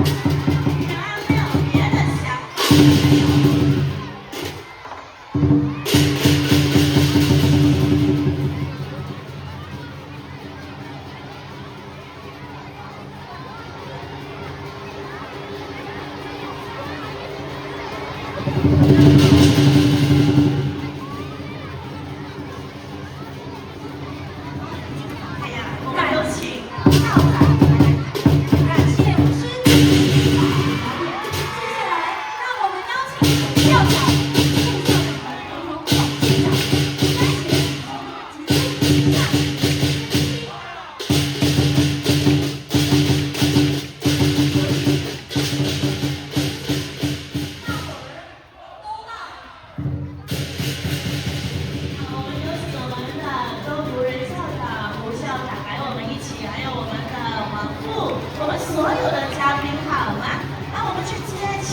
没有别的想法。哎呀，我们有请校长来感谢老师。接下来，让我们邀请校长、副校长如同董事长、班学及下。我们有请我们的周福仁校长、吴校长来我们一起，还有我们的王副，我们所有的嘉宾好吗？那我们去接亲，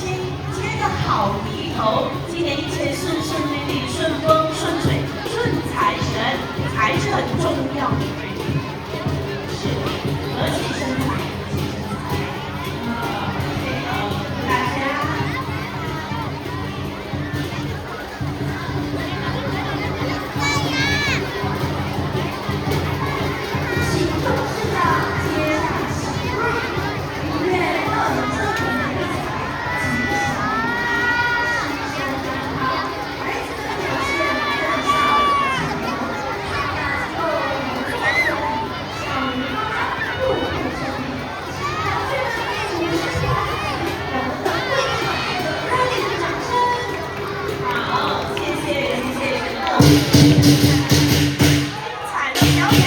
接个好意头，今年一切顺顺利利、顺风顺水、顺财神，才是很重要的。是，和气生财，和气生财。配合大家。请董事长接下喜瑞，愿贺这年的财吉祥，事事安好，孩子的表现更上一层楼，大家都做顺利，少年发展，步步顺利，希望这个一起是下我们的会场热烈的掌声。好，谢谢谢谢各位，精彩的表演。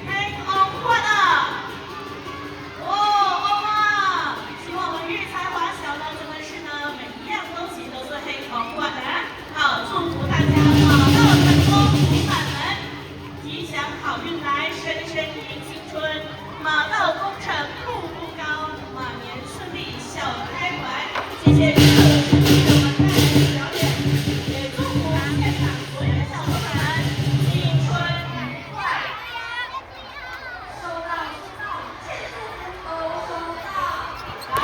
黑红花的，哇！希望我们育才华小呢，真的是呢，每一样东西都是黑红花的。好，祝福大家马到成功，福满门，吉祥好运来，生生迎新春，马到功成步步高，马年顺利笑开怀。谢谢各位给我们带来的表演，也祝福现场所有的小朋友们新春愉快。收到，收到，谢谢都收到。好，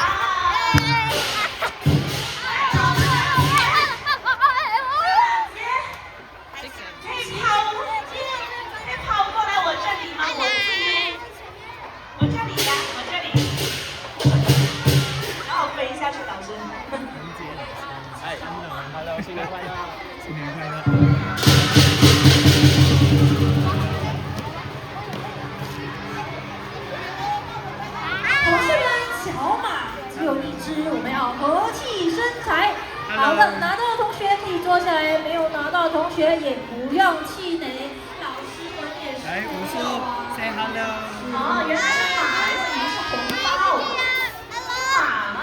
可以跑过来我这里吗？我这里呀，我这里。然后飞下去，老师。哎，Hello，新年快乐！新年快乐！同学们，小马只有一只，我们要和气生财。好的，拿到的同学可以坐下来，没有拿到的同学也不用气馁。老师们也是。来，武术，say hello。哦，原来是马，以为是红包。马吗？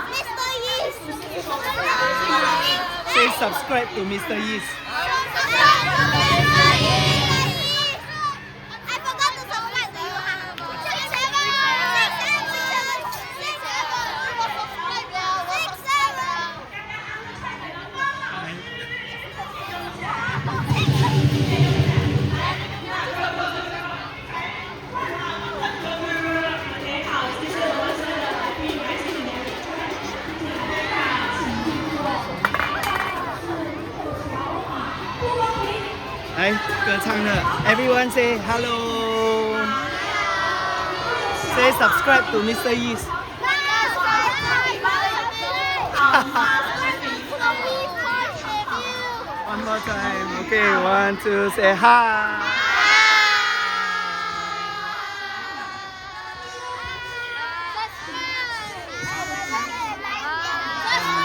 Say subscribe to Mr. Yeast。来，歌唱的 ，Everyone say hello。Say subscribe to Mr. Yeast。One more time. Okay, 1, 2, say hi.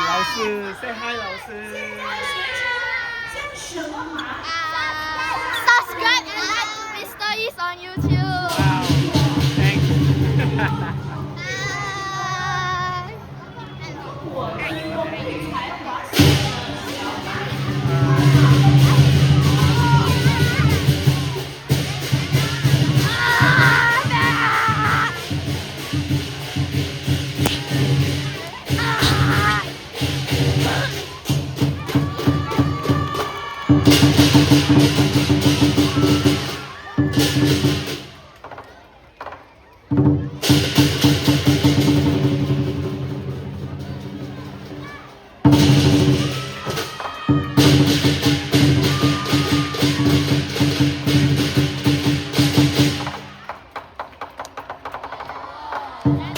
老师 say hi， 老师。叫什么马？ Subscribe and like Mr. Yeast on YouTube. Wow, thanks. 我是一个育才华小的小马。Yeah.